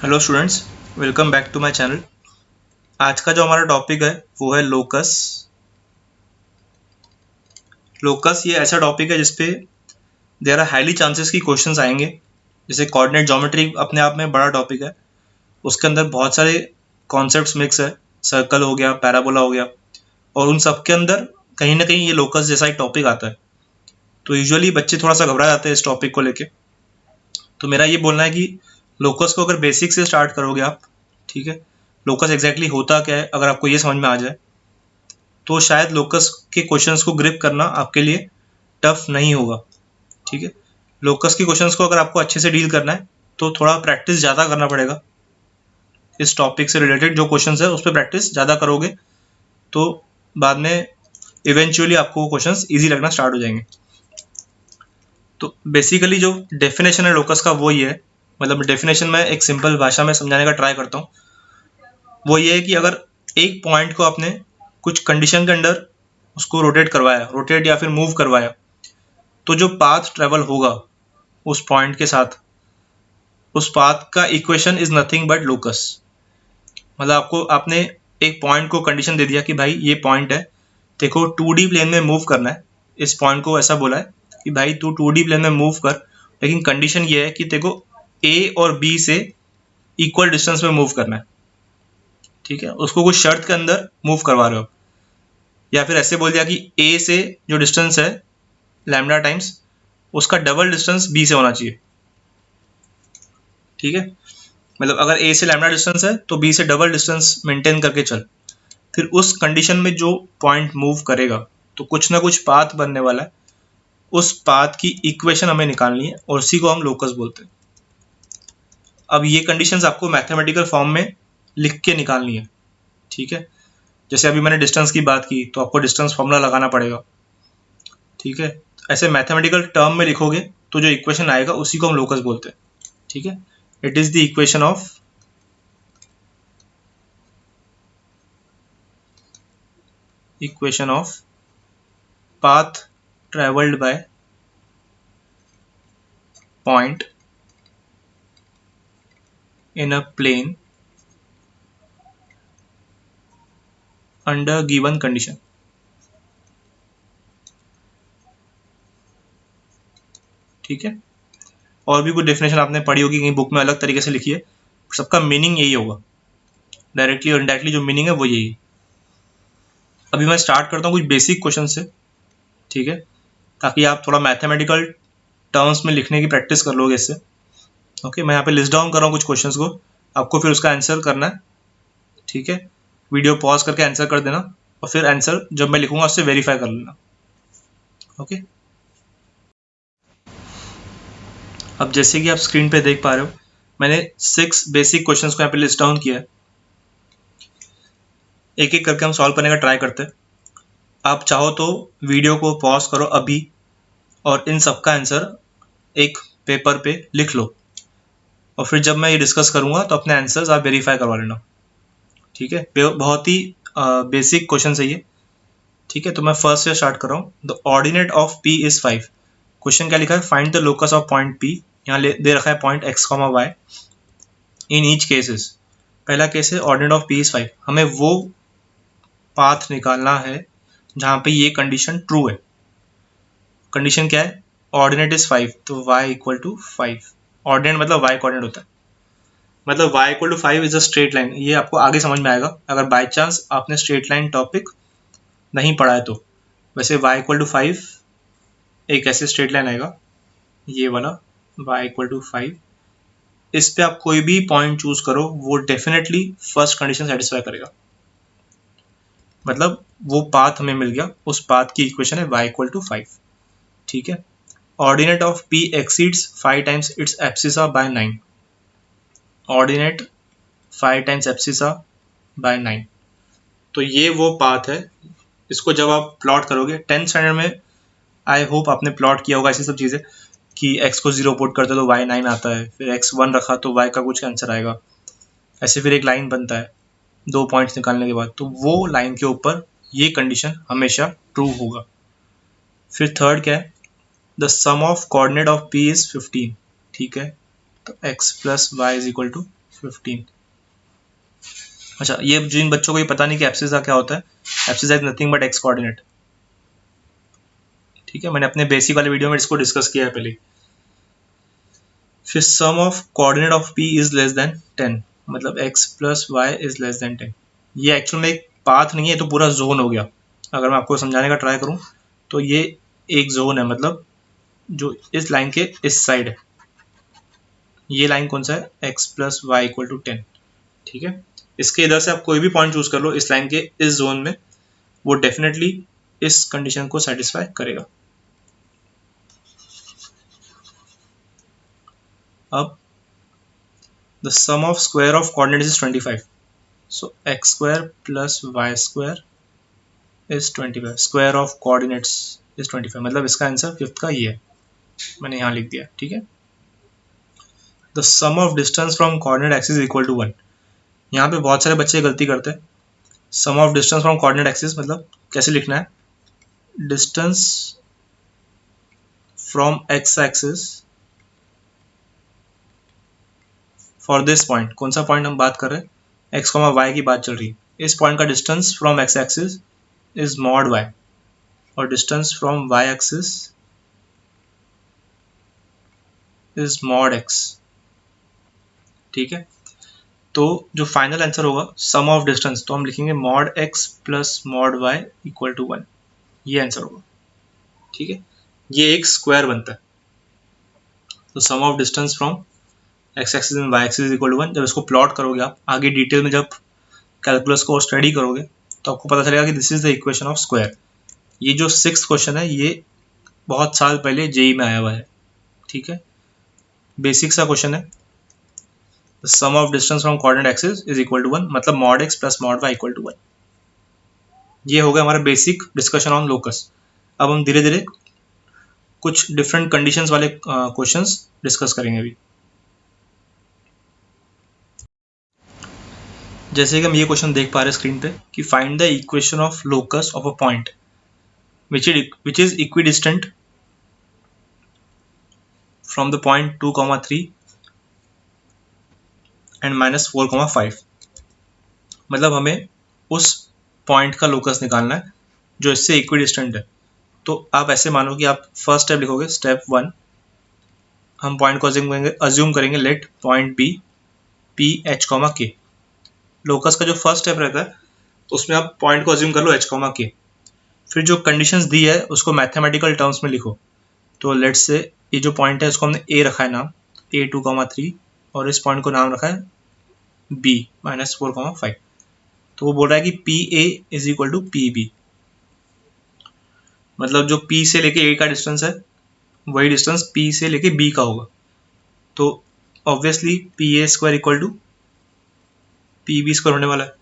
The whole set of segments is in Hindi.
Hello students, welcome back to my channel. आज का जो हमारा टॉपिक है वो है लोकस। लोकस ये ऐसा टॉपिक है जिसपे देयर आर हाईली चांसेस कि क्वेश्चंस आएंगे। जैसे कोऑर्डिनेट ज्योमेट्री अपने आप में बड़ा टॉपिक है, उसके अंदर बहुत सारे कॉन्सेप्ट्स मिक्स है। सर्कल हो गया, पैराबोला हो गया, और उन सब के अंदर कहीं ना कहीं ये लोकस जैसा एक टॉपिक आता है। तो यूजुअली बच्चे थोड़ा सा घबरा जाते हैं इस टॉपिक को लेके। तो मेरा ये बोलना है कि लोकस को अगर बेसिक से स्टार्ट करोगे आप, ठीक है, लोकस एग्जैक्टली होता क्या है अगर आपको ये समझ में आ जाए, तो शायद लोकस के क्वेश्चंस को ग्रिप करना आपके लिए टफ नहीं होगा। ठीक है, लोकस के क्वेश्चंस को अगर आपको अच्छे से डील करना है तो थोड़ा प्रैक्टिस ज़्यादा करना पड़ेगा। इस टॉपिक से रिलेटेड जो क्वेश्चंस है उस पर प्रैक्टिस ज़्यादा करोगे तो बाद में इवेंचुअली आपको क्वेश्चंस इजी लगना स्टार्ट हो जाएंगे। तो बेसिकली जो डेफिनेशन है लोकस का वो ये है, मतलब डेफिनेशन में एक सिंपल भाषा में समझाने का ट्राई करता हूँ। वो ये है कि अगर एक पॉइंट को आपने कुछ कंडीशन के अंडर उसको रोटेट करवाया, रोटेट या फिर मूव करवाया, तो जो पाथ ट्रेवल होगा उस पॉइंट के साथ, उस पाथ का equation is nothing but locus. मतलब आपको आपने एक पॉइंट को कंडीशन दे दिया कि भाई ये पॉइंट है, देखो 2D प्लेन में मूव करना है। इस पॉइंट को ऐसा बोला है कि भाई तू 2D प्लेन में मूव कर, लेकिन कंडीशन ये है कि देखो A और B से इक्वल डिस्टेंस में मूव करना है। ठीक है, उसको कुछ शर्त के अंदर मूव करवा रहे हो। या फिर ऐसे बोल दिया कि A से जो डिस्टेंस है लैम्डा टाइम्स, उसका डबल डिस्टेंस B से होना चाहिए। ठीक है, मतलब अगर A से लैम्डा डिस्टेंस है तो B से डबल डिस्टेंस मेंटेन करके चल। फिर उस कंडीशन में जो पॉइंट मूव करेगा तो कुछ ना कुछ पाथ बनने वाला है, उस पाथ की इक्वेशन हमें निकालनी है और उसी को हम लोकस बोलते हैं। अब ये कंडीशंस आपको मैथमेटिकल फॉर्म में लिख के निकालनी है। ठीक है, जैसे अभी मैंने डिस्टेंस की बात की तो आपको डिस्टेंस फॉर्मूला लगाना पड़ेगा। ठीक है, ऐसे मैथमेटिकल टर्म में लिखोगे तो जो इक्वेशन आएगा उसी को हम लोकस बोलते हैं। ठीक है, it is the equation of path travelled by point in a plane under given condition। ठीक है, और भी कुछ डेफिनेशन आपने पढ़ी होगी कहीं बुक में अलग तरीके से लिखी है, सबका मीनिंग यही होगा। डायरेक्टली और इनडायरेक्टली जो मीनिंग है वो यही है। अभी मैं स्टार्ट करता हूँ कुछ बेसिक क्वेश्चन से, ठीक है, ताकि आप थोड़ा मैथमेटिकल टर्म्स में लिखने की प्रैक्टिस कर लोगे इससे। ओके, मैं यहाँ पे लिस्ट डाउन कर रहा हूँ कुछ क्वेश्चंस को, आपको फिर उसका आंसर करना है। ठीक है, वीडियो पॉज करके आंसर कर देना और फिर आंसर जब मैं लिखूंगा उससे वेरीफाई कर लेना। ओके, अब जैसे कि आप स्क्रीन पे देख पा रहे हो, मैंने 6 बेसिक क्वेश्चंस को यहाँ पे लिस्ट डाउन किया है। एक एक करके हम सॉल्व करने का ट्राई करते हैं। आप चाहो तो वीडियो को पॉज करो अभी और इन सब का आंसर एक पेपर पे लिख लो, और फिर जब मैं ये डिस्कस करूंगा तो अपने आंसर्स आप वेरीफाई करवा लेना। ठीक है, बहुत ही बेसिक क्वेश्चन है ये। ठीक है, तो मैं फर्स्ट से स्टार्ट कर रहा हूँ। The ordinate of p is 5। Question क्या लिखा है, find the locus of point p. यहाँ दे रखा है point x comma y in each cases. पहला केस है ऑर्डिनेट ऑफ पी इज 5, हमें वो पाथ निकालना है जहां पे ये कंडीशन ट्रू है। कंडीशन क्या है, ऑर्डिनेट इज 5, तो y इक्वल टू 5। ऑर्डिनेट मतलब y कोऑर्डिनेट होता है, मतलब y equal to 5 is a straight line. ये आपको आगे समझ में आएगा अगर बाय चांस आपने स्ट्रेट लाइन टॉपिक नहीं पढ़ा है तो। वैसे y इक्वल टू 5 एक ऐसे स्ट्रेट लाइन आएगा, ये वाला y इक्वल टू 5। इस पे आप कोई भी पॉइंट चूज करो वो डेफिनेटली फर्स्ट कंडीशन सेटिस्फाई करेगा। मतलब वो पाथ हमें मिल गया, उस पाथ की इक्वेशन है y इक्वल टू 5। ठीक है, ordinate of p exceeds 5 times its abscissa by 9। Ordinate 5 times abscissa by 9, तो ये वो पाथ है। इसको जब आप प्लॉट करोगे 10th स्टैंडर्ड में, आई होप आपने प्लॉट किया होगा ऐसी सब चीज़ें कि x को 0 पुट करते तो y 9 आता है, फिर x 1 रखा तो y का कुछ आंसर आएगा। ऐसे फिर एक लाइन बनता है 2 पॉइंट्स निकालने के बाद, तो वो लाइन के ऊपर ये कंडीशन हमेशा ट्रू होगा। फिर थर्ड क्या है, the sum of coordinate of p is 15। ठीक है, तो x plus y is equal to 15। अच्छा, ये जिन बच्चों को ये पता नहीं कि एब्सिसा क्या होता है, abscissa is nothing but x coordinate. ठीक है, मैंने अपने बेसिक वाले वीडियो में इसको डिस्कस किया है पहले। फिर sum of coordinate of p is less than 10, मतलब x plus y is less than 10। ये एक्चुअल में एक पाथ नहीं है, तो पूरा जोन हो गया। अगर मैं आपको समझाने का ट्राई करूं तो ये एक जोन है, मतलब जो इस लाइन के इस साइड है, ये लाइन कौन सा है, x plus y equal to 10। ठीक है, इसके इधर से आप कोई भी पॉइंट चूज कर लो इस लाइन के इस जोन में, वो डेफिनेटली इस कंडीशन को सेटिस्फाई करेगा। अब the sum of square of coordinates is 25, so x square plus y square is 25, square of coordinates is 25, मतलब इसका आंसर फिफ्थ का ये है, मैंने यहाँ लिख दिया। ठीक है, the sum of distance from coordinate axis is equal to 1। यहाँ पे बहुत सारे बच्चे गलती करते हैं। sum of distance from coordinate axis मतलब कैसे लिखना है, distance from x axis for this point, कौन सा पॉइंट हम बात कर रहे हैं, एक्स कॉमा वाई की बात चल रही है। इस पॉइंट का distance from x axis is mod y, और distance from y axis is mod x. ठीक है, तो जो फाइनल आंसर होगा सम ऑफ डिस्टेंस, तो हम लिखेंगे mod x plus mod y equal to 1, ये आंसर होगा। ठीक है, ये एक स्क्वायर बनता है। तो sum of distance from x axis and y axis equal to 1, जब इसको प्लॉट करोगे आप आगे डिटेल में, जब कैलकुलस को स्टडी करोगे तो आपको पता चलेगा कि this is the equation of square. ये जो 6th क्वेश्चन है ये बहुत साल पहले जेई में आया हुआ है। ठीक है, बेसिक सा क्वेश्चन है। Sum of distance from coordinate axis is equal to 1, मतलब mod x plus mod y equal to 1। ये हो गया हमारा बेसिक डिस्कशन ऑन लोकस। अब हम धीरे धीरे कुछ डिफरेंट कंडीशंस वाले क्वेश्चंस डिस्कस करेंगे अभी। जैसे कि हम ये क्वेश्चन देख पा रहे हैं स्क्रीन पे कि find the equation of locus of a point which is equidistant from the point 2,3 and minus 4,5। मतलब हमें उस पॉइंट का लोकस निकालना है जो इससे इक्विडिस्टेंट है। तो आप ऐसे मानो कि आप फर्स्ट स्टेप लिखोगे, स्टेप 1 हम पॉइंट को अज्यूम करेंगे let point be p h comma k. Locus का जो फर्स्ट स्टेप रहता है उसमें आप पॉइंट को अज्यूम कर लो एच कॉमा के, फिर जो कंडीशंस दी है उसको मैथमेटिकल टर्म्स में लिखो। तो लेट्स से ये जो पॉइंट है इसको हमने ए रखा है नाम, A2,3, और इस पॉइंट को नाम रखा है B -4,5। तो वो बोल रहा है कि p a is equal to p b, मतलब जो P से लेके A का डिस्टेंस है वही डिस्टेंस P से लेके B का होगा। तो obviously p a square equal to p b square होने वाला है।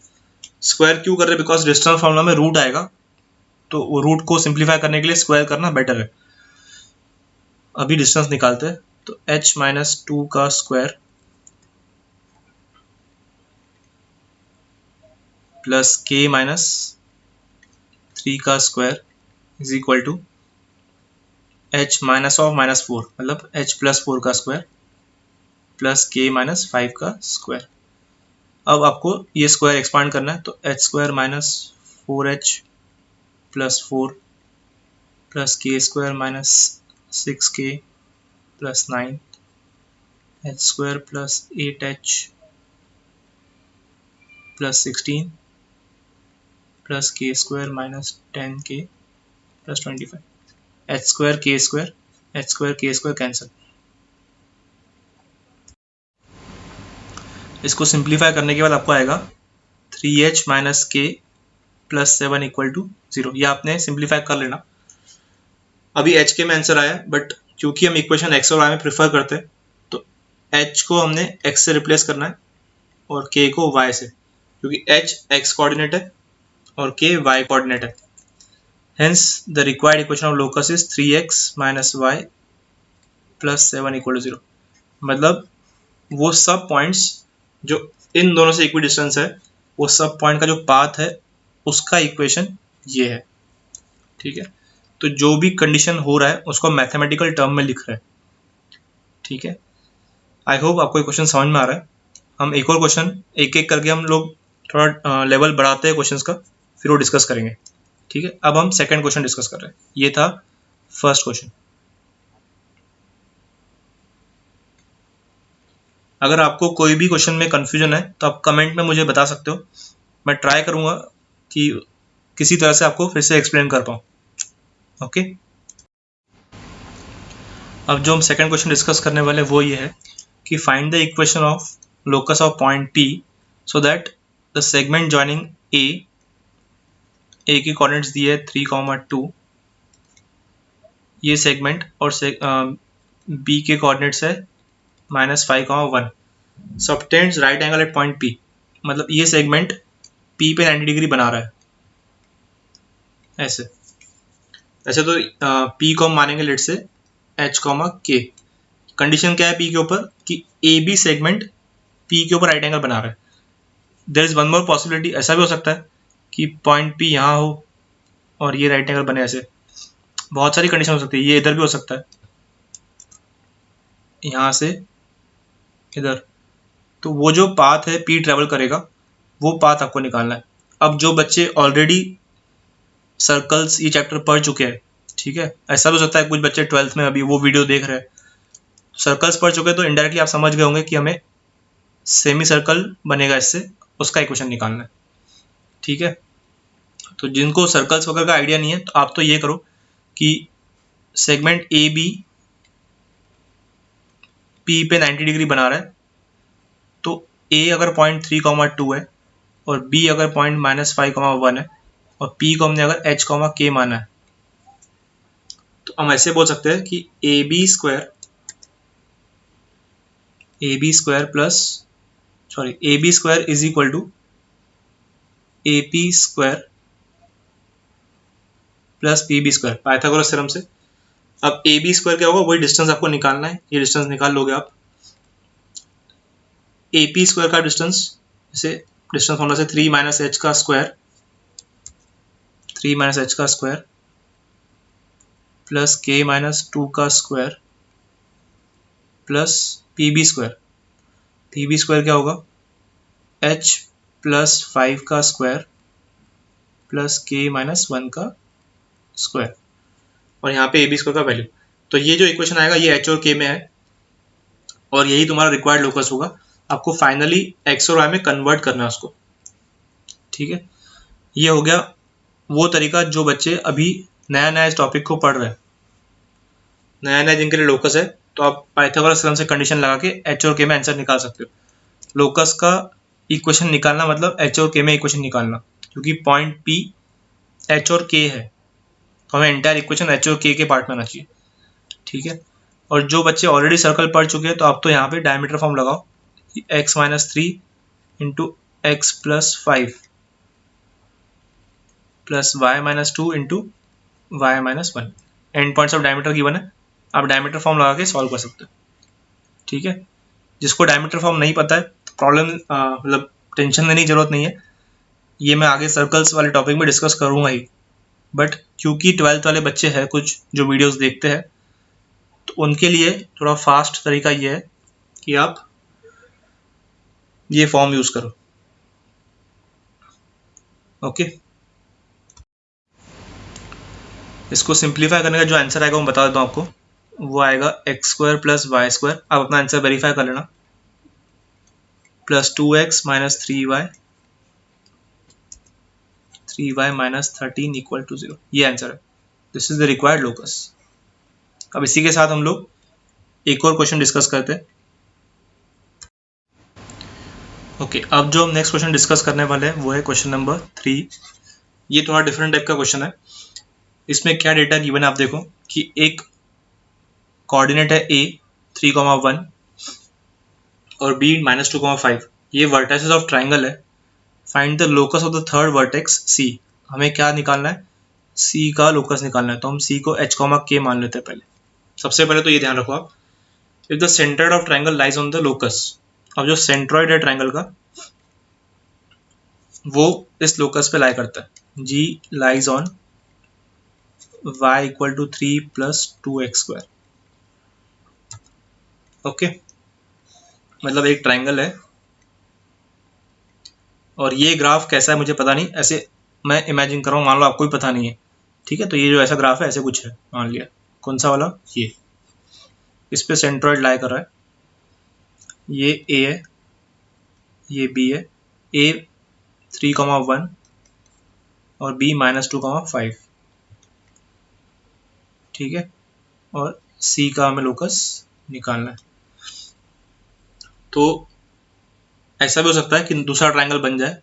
स्क्वायर क्यों कर रहे हैं, बिकॉज डिस्टेंस फॉर्मूला में रूट आएगा, तो वो रूट को सिंप्लीफाई करने के लिए स्क्वायर करना बेटर है। अभी डिस्टेंस निकालते हैं, तो h-2 का स्क्वायर प्लस k-3 का square is equal to h minus of -4, मतलब h प्लस 4 का स्क्वायर प्लस k-5 का स्क्वायर। अब आपको ये स्क्वायर एक्सपांड करना है, तो h square minus 4h plus 4 plus k square minus 6k plus 9 h square plus 8h plus 16 plus k square minus 10k plus 25। h square k square cancel. इसको सिंप्लीफाई करने के बाद आपको आएगा 3h minus k plus 7 equal to 0। ये आपने सिंप्लीफाई कर लेना। अभी h के में आंसर आया, बट क्योंकि हम इक्वेशन x और y में प्रेफर करते हैं तो h को हमने x से रिप्लेस करना है और k को y से, क्योंकि h x कोऑर्डिनेट है और k y कोऑर्डिनेट है। Hence the required equation of locus is 3x minus y plus 7 equal to 0। मतलब वो सब पॉइंट्स जो इन दोनों से इक्वी डिस्टेंस है, वो सब पॉइंट का जो पाथ है उसका इक्वेशन ये है। ठीक है, तो जो भी कंडीशन हो रहा है उसको मैथमेटिकल टर्म में लिख रहा है। ठीक है, आई होप आपको ये क्वेश्चन समझ में आ रहा है। हम एक और क्वेश्चन एक एक करके हम लोग थोड़ा लेवल बढ़ाते हैं क्वेश्चंस का, फिर वो डिस्कस करेंगे। ठीक है, अब हम सेकंड क्वेश्चन डिस्कस कर रहे हैं। ये था फर्स्ट क्वेश्चन। अगर आपको कोई भी क्वेश्चन में कंफ्यूजन है तो आप कमेंट में मुझे बता सकते हो, मैं ट्राई करूंगा कि किसी तरह से आपको फिर से एक्सप्लेन कर पाऊँ। ओके, अब जो हम सेकंड क्वेश्चन डिस्कस करने वाले हैं वो ये है कि find the equation of locus of point P so that the segment joining A की कोऑर्डिनेट्स दिए है 3,2, ये सेगमेंट और बी के कोऑर्डिनेट्स है -5,1, subtends right angle at point P। मतलब ये सेगमेंट P पे 90 डिग्री बना रहा है ऐसे। ऐसे तो P को हम मानेंगे लेट से H, K। कंडीशन क्या है P के ऊपर कि ए बी सेगमेंट P के ऊपर राइट एंगल बना रहा है। There is one more possibility, ऐसा भी हो सकता है कि पॉइंट P यहाँ हो और ये राइट एंगल बने ऐसे। बहुत सारी कंडीशन हो सकती है, ये इधर भी हो सकता है, यहाँ से इधर। तो वो जो पाथ है P ट्रेवल करेगा वो पाथ आपको निकालना है। अब जो बच्चे ऑलरेडी सर्कल्स ये चैप्टर पढ़ चुके हैं, ठीक है, ऐसा भी हो सकता है कुछ बच्चे 12th में अभी वो वीडियो देख रहे हैं, सर्कल्स पढ़ चुके हैं, तो इनडायरेक्टली आप समझ गए होंगे कि हमें सेमी सर्कल बनेगा इससे, उसका इक्वेशन निकालना है। ठीक है, तो जिनको सर्कल्स वगैरह का आइडिया नहीं है तो आप तो ये करो कि सेगमेंट ए बी पी पे 90 डिग्री बना रहा है, तो ए अगर पॉइंट 3,2 है और बी अगर पॉइंट -5,1 है और पी को हमने अगर H, K माना है, तो हम ऐसे बोल सकते हैं कि a b square is equal to a p square plus p b square, Pythagoras theorem से। अब ए बी स्क्वायर क्या होगा, वही डिस्टेंस आपको निकालना है, ये डिस्टेंस निकाल लोगे आप। ए पी स्क्वायर का डिस्टेंस, जैसे डिस्टेंस होना से 3 - h का स्क्वायर प्लस k - 2 का square plus p b square क्या होगा, h प्लस 5 का स्क्वायर प्लस k - 1 का स्क्वायर, और यहाँ पे ए बी स्क्वायर का वैल्यू। तो ये जो इक्वेशन आएगा ये h और k में है और यही तुम्हारा रिक्वायर्ड लोकस होगा। आपको फाइनली x और y में कन्वर्ट करना है उसको। ठीक है, ये हो गया वो तरीका जो बच्चे अभी नया नया इस टॉपिक को पढ़ रहे हैं, नया नया जिनके लिए लोकस है, तो आप पाइथागोरस थ्योरम से कंडीशन लगा के h और k में आंसर निकाल सकते हो। लोकस का इक्वेशन निकालना मतलब h और k में इक्वेशन निकालना, क्योंकि पॉइंट P h और k है तो हमें एंटायर इक्वेशन h और k के पार्ट में आना चाहिए। ठीक है, और जो बच्चे ऑलरेडी सर्कल पढ़ चुके हैं तो आप तो यहाँ पे डायमीटर फॉर्म लगाओ, x - 3 into x plus 5 plus y - 2 into y - 1। And points of diameter given है, आप डायमीटर फॉर्म लगा के सॉल्व कर सकते हो। ठीक है, जिसको डायमीटर फॉर्म नहीं पता है प्रॉब्लम मतलब टेंशन लेने की जरूरत नहीं है, ये मैं आगे सर्कल्स वाले टॉपिक में डिस्कस करूंगा ही। बट क्योंकि 12th वाले बच्चे हैं कुछ जो वीडियोस देखते हैं, तो उनके लिए थोड़ा फास्ट तरीका ये है कि आप ये फॉर्म यूज करो। ओके, इसको सिंप्लीफाई करने का जो आंसर आएगा वो बता देता हूँ आपको, वो आएगा x² प्लस वाई स्क्वायर। आप अपना आंसर वेरीफाई कर लेना, plus 2x - 3y - 13 equal to 0। ये आंसर है, this is the required locus. अब इसी के साथ हम लोग एक और क्वेश्चन डिस्कस करते हैं। ओके, अब जो हम नेक्स्ट क्वेश्चन डिस्कस करने वाले हैं वो है क्वेश्चन नंबर 3। ये थोड़ा डिफरेंट टाइप का क्वेश्चन है। इसमें क्या डेटा गिवन है आप देखो कि एक कोऑर्डिनेट है a 3,1 और b -2,5। ये वर्टेक्सेस ऑफ ट्राइंगल है। Find the locus of the third vertex c। हमें क्या निकालना है, c का लोकस निकालना है, तो हम c को h, k मान लेते हैं। पहले सबसे पहले तो ये ध्यान रखो आप, if the centre of triangle lies on the locus. अब जो सेंट्रॉइड है ट्राइंगल का वो इस लोकस पे लाई करता है, g lies on y equal to 3 plus 2x²। Okay, मतलब एक ट्राइंगल है और ये ग्राफ कैसा है मुझे पता नहीं, ऐसे मैं इमेजिन कर रहा हूँ, मान लो आपको भी पता नहीं है, ठीक है। तो ये जो ऐसा ग्राफ है ऐसे कुछ है, मान लिया कौन सा वाला, ये इस पे सेंट्रॉइड लाई कर रहा है, ये ए है, ये बी है, ए 3,1 और बी -2,5, ठीक है। और सी का हमें लोकस निकालना है। तो ऐसा भी हो सकता है कि दूसरा ट्रायंगल बन जाए,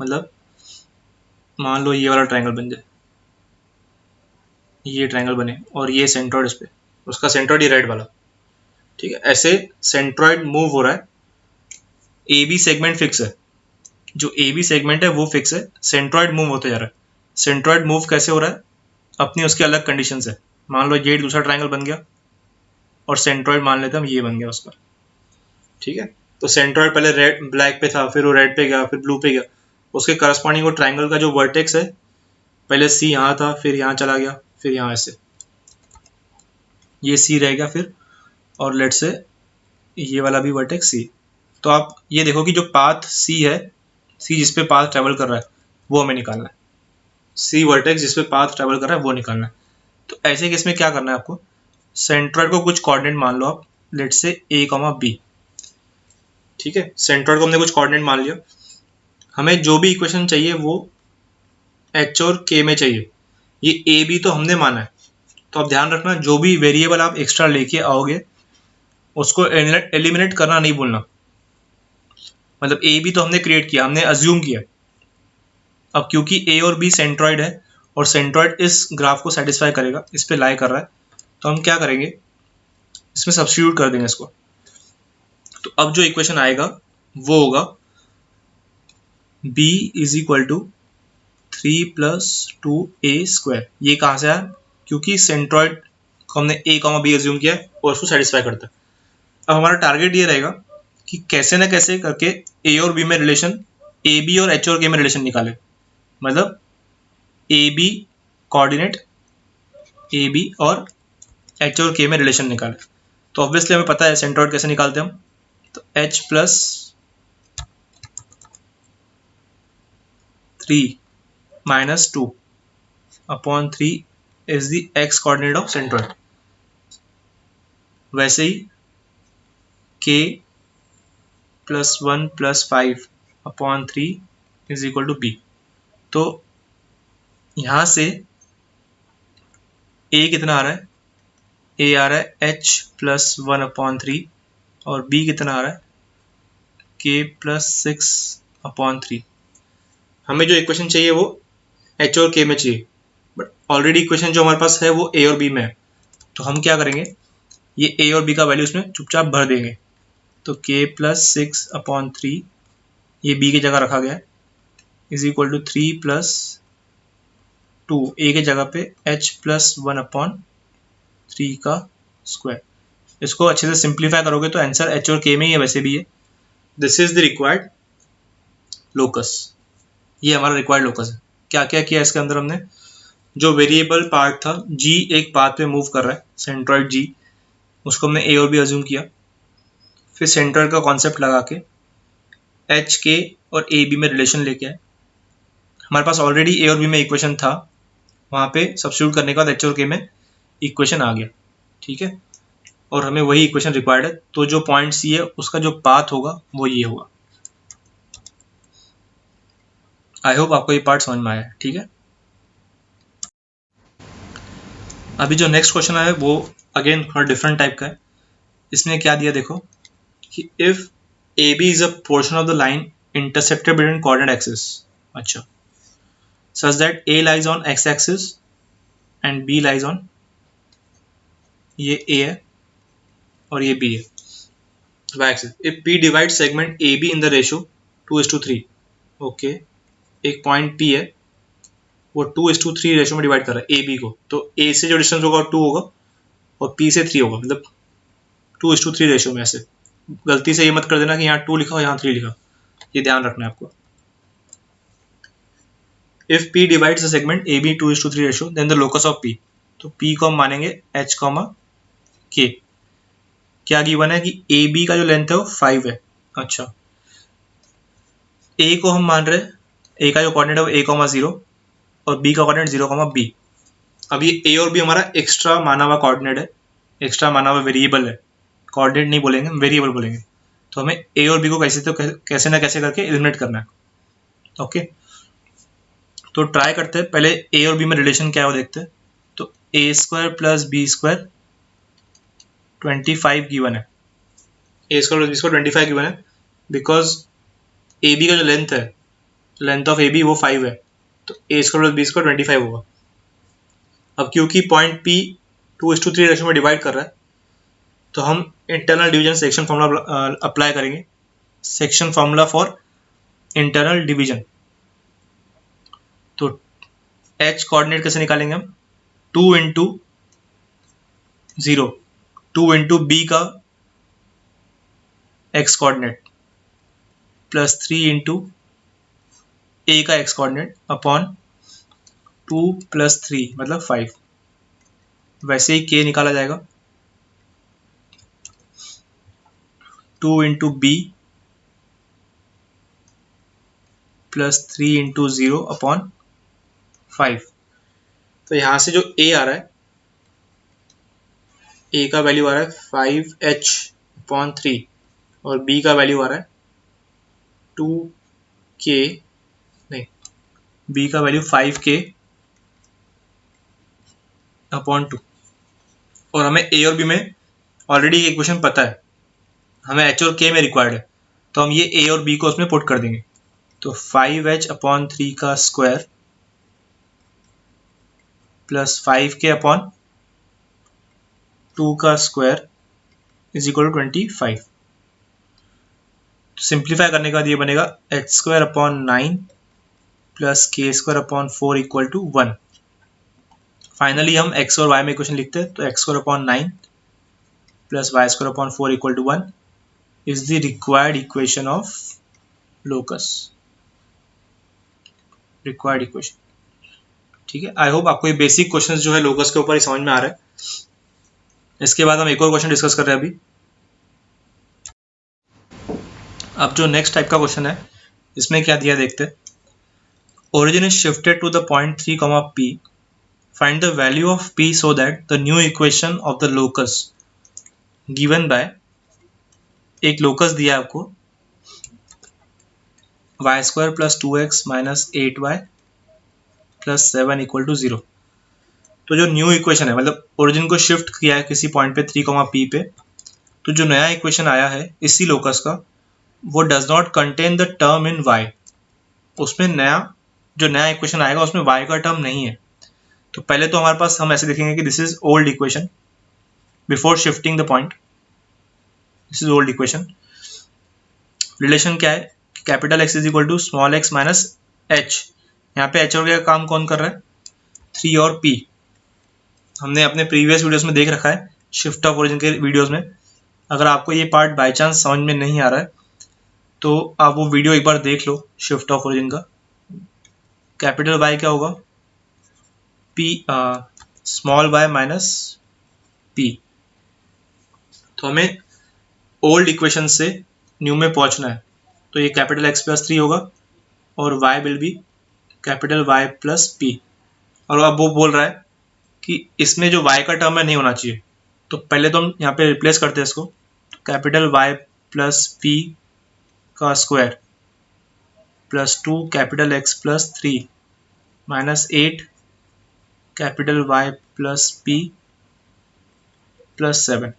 मतलब मान लो ये वाला ट्रायंगल बन जाए, ये ट्रायंगल बने और ये सेंट्रॉइड इस पे, उसका सेंट्रॉइड ये रेड वाला, ठीक है। ऐसे सेंट्रॉइड मूव हो रहा है, ए बी सेगमेंट फिक्स है, जो ए बी सेगमेंट है वो फिक्स है, सेंट्रॉइड मूव होते जा रहा है। सेंट्रॉइड मूव कैसे हो रहा है, अपनी उसकी अलग कंडीशन है। मान लो ये दूसरा ट्रायंगल बन गया और सेंट्रॉइड मान लेते हम ये बन गया उसका, ठीक है। तो सेंट्रॉइड पहले रेड ब्लैक पे था, फिर वो रेड पे गया, फिर ब्लू पे गया, उसके करस्पॉन्डिंग वो ट्रायंगल का जो वर्टेक्स है, पहले सी यहाँ था, फिर यहाँ चला गया, फिर यहाँ ऐसे ये सी रह गया फिर, और लेट से ये वाला भी वर्टेक्स सी। तो आप ये देखो कि जो पाथ सी है, सी जिस पे पाथ ट्रेवल कर रहा है वो हमें निकालना है, सी वर्टेक्स जिस पे पाथ ट्रेवल कर रहा है वो निकालना है। तो ऐसे केस में क्या करना है आपको, सेंट्रॉइड को कुछ कोऑर्डिनेट मान लो आप, लेट से ए कॉमा बी, ठीक है। सेंट्रॉइड को हमने कुछ कोऑर्डिनेट मान लिया, हमें जो भी इक्वेशन चाहिए वो एच और के में चाहिए। ये ए बी तो हमने माना है, तो आप ध्यान रखना जो भी वेरिएबल आप एक्स्ट्रा लेके आओगे उसको एलिमिनेट करना नहीं भूलना। मतलब ए बी तो हमने क्रिएट किया, हमने अज्यूम किया। अब क्योंकि ए और बी सेंट्रॉइड है और सेंट्रॉइड इस ग्राफ को सेटिस्फाई करेगा, इस पे लाई कर रहा है, तो हम क्या करेंगे, इसमें सब्स्टिट्यूट कर देंगे इसको। तो अब जो इक्वेशन आएगा वो होगा b is equal to 3+2a²। ये कहाँ से आया, क्योंकि सेंट्रॉइड को हमने a, b अज्यूम किया है और उसको सेटिस्फाई करता है। अब हमारा टारगेट ये रहेगा कि कैसे ना कैसे करके a और b में रिलेशन, ए बी और एच और के में रिलेशन निकाले। मतलब a b coordinate, a b और एच और के में रिलेशन निकाले। तो ऑब्वियसली हमें पता है सेंट्रॉइड कैसे निकालते हैं हम, तो h plus 3 minus 2 upon 3 is the x coordinate of centroid. वैसे ही k plus 1 plus 5 upon 3 is equal to b। तो यहाँ से a कितना आ रहा है, a आ रहा है h प्लस 1 अपॉन 3 और b कितना आ रहा है k प्लस 6 अपॉन 3। हमें जो इक्वेशन चाहिए वो h और k में चाहिए, बट ऑलरेडी इक्वेशन जो हमारे पास है वो a और b में है। तो हम क्या करेंगे, ये a और b का वैल्यू इसमें चुपचाप भर देंगे। तो k प्लस 6 अपॉन 3 ये b की जगह रखा गया है, is equal to 3 plus 2 a की जगह पे h प्लस 1 अपॉन 3 का स्क्वायर। इसको अच्छे से सिंप्लीफाई करोगे तो आंसर h और k में ही है, वैसे भी है। This is the required locus, ये हमारा रिक्वायर्ड लोकस है। क्या क्या किया इसके अंदर हमने, जो वेरिएबल पार्ट था g एक पाथ पे मूव कर रहा है, सेंट्रॉइड g, उसको हमने a और b अज्यूम किया। फिर सेंट्रॉइड का कॉन्सेप्ट लगा के h k और a b में रिलेशन लेके आए। हमारे पास ऑलरेडी a और b में इक्वेशन था, वहाँ पे सब्स्टिट्यूट करने के बाद h और k में इक्वेशन आ गया, ठीक है। और हमें वही इक्वेशन रिक्वायर्ड है। तो जो पॉइंट सी है उसका जो पाथ होगा वो ये होगा। आई होप आपको ये पार्ट समझ में आया है, ठीक है। अभी जो नेक्स्ट क्वेश्चन आया है वो अगेन थोड़ा डिफरेंट टाइप का है। इसने क्या दिया देखो कि if A B is a portion of the line intersected between coordinate axis, अच्छा, such that A lies on x axis and B lies on, ये ए है और ये बी है, y axis. If P divides segment AB in the ratio 2:3, okay, एक पॉइंट P है वो 2:3 रेशियो में डिवाइड कर रहा है AB को, तो A से जो डिस्टेंस होगा 2 होगा और P से 3 होगा, मतलब 2:3 रेशियो में। ऐसे गलती से ये मत कर देना कि यहाँ 2 लिखा और यहाँ 3 लिखा, ये ध्यान रखना है आपको। If P divides the segment AB 2:3 ratio, then the locus of P, तो P को हम मानेंगे H, K। क्या गिवन है कि ए बी का जो लेंथ है वो 5 है, अच्छा। ए को हम मान रहे हैं, ए का जो कोऑर्डिनेट है वो a,0 और b का कोऑर्डिनेट 0,b। अब ये ए और बी हमारा एक्स्ट्रा माना हुआ कोऑर्डिनेट है, एक्स्ट्रा माना हुआ वेरिएबल है, कोऑर्डिनेट नहीं बोलेंगे, वेरिएबल बोलेंगे। तो हमें ए और बी को कैसे ना कैसे करके एलिमिनेट करना है। ओके, तो ट्राई करते हैं, पहले ए और बी में रिलेशन क्या है वो देखते हैं। तो a² प्लस b² 25 गिवन है, a² प्लस b² 25 गिवन है, बिकॉज ए बी का जो लेंथ है, लेंथ ऑफ ए बी वो 5 है, तो a² प्लस b² 25 होगा। अब क्योंकि पॉइंट P 2:3 रेशो में डिवाइड कर रहा है, तो हम internal division section formula apply करेंगे, section formula for internal division. तो h कोऑर्डिनेट कैसे निकालेंगे हम, 2 इंटू 0, 2 इंटू बी का x coordinate plus 3 into A का x कोऑर्डिनेट अपॉन 2 प्लस 3 मतलब 5। वैसे ही k निकाला जाएगा, 2 into b plus 3 into 0 upon 5। तो यहाँ से जो a आ रहा है, a का वैल्यू आ रहा है 5h अपॉन 3 और b का वैल्यू आ रहा है 2k, नहीं, b का वैल्यू 5k अपॉन 2। और हमें a और b में ऑलरेडी इक्वेशन पता है, हमें h और k में रिक्वायर्ड है, तो हम ये a और b को उसमें पुट कर देंगे। तो 5h अपॉन 3 का स्क्वायर प्लस 5k अपॉन 2 का स्क्वायर इज इक्वल टू 25। तो सिंप्लीफाई करने के बाद ये बनेगा h² upon 9 plus k² upon 4 equal to 1। Finally हम x और y में इक्वेशन लिखते हैं, तो x² upon 9 plus y² upon 4 equal to 1 is the required equation of locus, required equation. ठीक है, आई होप आपको ये बेसिक क्वेश्चंस जो है लोकस के ऊपर समझ में आ रहा है। इसके बाद हम एक और क्वेश्चन डिस्कस कर रहे हैं अभी। अब जो नेक्स्ट टाइप का क्वेश्चन है, इसमें क्या दिया देखते हैं। Origin is shifted to the point 3, p, find the value of p so that the new equation of the locus given by, एक लोकस दिया है आपको y² plus 2x minus 8y plus 7 equal to 0। तो जो न्यू इक्वेशन है, मतलब ओरिजिन को शिफ्ट किया है किसी पॉइंट पे 3, p पे, तो जो नया इक्वेशन आया है इसी लोकस का, वो does not contain the term in y। उसमें जो नया इक्वेशन आएगा उसमें y का टर्म नहीं है। तो पहले तो हमारे पास हम ऐसे देखेंगे कि this is old equation before shifting the point, this is old equation. Relation क्या है, capital X is equal to small x minus h। यहाँ पे h और का काम कौन कर रहा है, 3 और p। हमने अपने प्रीवियस वीडियोस में देख रखा है, शिफ्ट ऑफ ओरिजिन के वीडियोस में। अगर आपको ये पार्ट बाय चांस समझ में नहीं आ रहा है तो आप वो वीडियो एक बार देख लो शिफ्ट ऑफ ओरिजिन का। कैपिटल Y क्या होगा, p small y minus p। तो हमें ओल्ड इक्वेशन से न्यू में पहुंचना है, तो ये कैपिटल X प्लस 3 होगा और y will be capital Y plus p। और अब वो बोल रहा है कि इसमें जो y का टर्म है नहीं होना चाहिए, तो पहले तो हम यहाँ पे रिप्लेस करते हैं इसको। तो कैपिटल Y प्लस p का square plus 2 capital X plus 3 minus 8 capital Y plus p plus 7।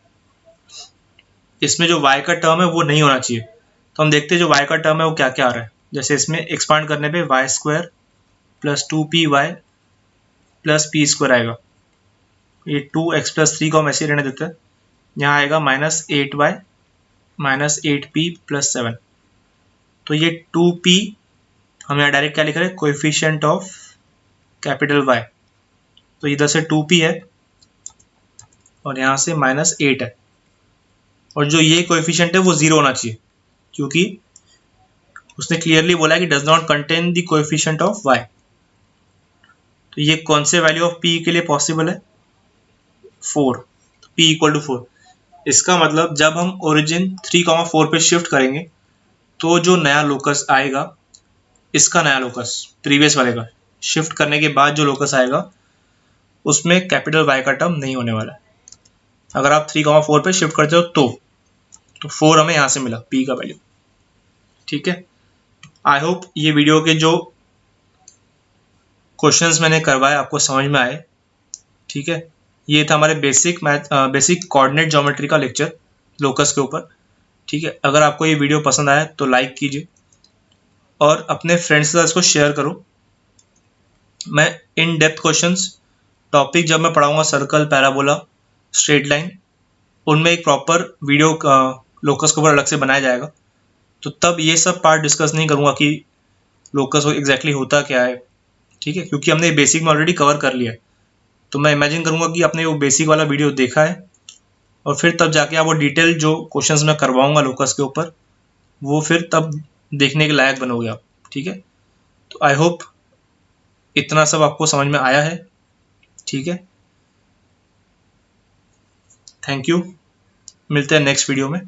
इसमें जो y का टर्म है वो नहीं होना चाहिए, तो हम देखते हैं जो y का टर्म है वो क्या क्या आ रहा है। जैसे इसमें एक्सपांड करने पे y² plus 2py plus p² आएगा। ये 2x प्लस 3 को हम ऐसे रहने देते हैं, यहाँ आएगा minus 8y minus 8p plus 7। तो ये 2p हम यहाँ डायरेक्ट क्या लिख रहे हैं, कोएफिशिएंट ऑफ कैपिटल Y। तो इधर से 2p है और यहाँ से माइनस 8 है, और जो ये कोएफिशिएंट है वो 0 होना चाहिए, क्योंकि उसने क्लियरली बोला है कि does not contain the coefficient of y। तो ये कौन से वैल्यू ऑफ p के लिए पॉसिबल है, 4। तो p इक्वल टू 4। इसका मतलब जब हम ओरिजिन 3, 4 पे शिफ्ट करेंगे तो जो नया लोकस आएगा इसका नया लोकस प्रीवियस वाले का शिफ्ट करने के बाद जो लोकस आएगा उसमें कैपिटल Y का टर्म नहीं होने वाला है। अगर आप 3,4 पे शिफ्ट करते हो तो 4 हमें यहाँ से मिला P का वैल्यू। ठीक है, आई होप ये वीडियो के जो क्वेश्चंस मैंने करवाए आपको समझ में आए। ठीक है, ये था हमारे बेसिक कोऑर्डिनेट ज्योमेट्री का लेक्चर लोकस के ऊपर। ठीक है, अगर आपको ये वीडियो पसंद आया तो लाइक कीजिए और अपने फ्रेंड्स के साथ इसको शेयर करो। मैं इन डेप्थ क्वेश्चंस टॉपिक जब मैं पढ़ाऊंगा सर्कल, पैराबोला, स्ट्रेट लाइन, उनमें एक प्रॉपर वीडियो लोकस के ऊपर अलग से बनाया जाएगा। तो तब ये सब पार्ट डिस्कस नहीं करूँगा कि लोकस एग्जैक्टली होता क्या है। ठीक है, क्योंकि हमने बेसिक में ऑलरेडी कवर कर लिया है। तो मैं इमेजिन करूँगा कि आपने वो बेसिक वाला वीडियो देखा है और फिर तब जाके आप वो डिटेल जो क्वेश्चंस मैं करवाऊँगा लोकस के ऊपर वो फिर तब देखने के लायक बनोगे आप। ठीक है, तो आई होप इतना सब आपको समझ में आया है। ठीक है, थैंक यू, मिलते हैं नेक्स्ट वीडियो में।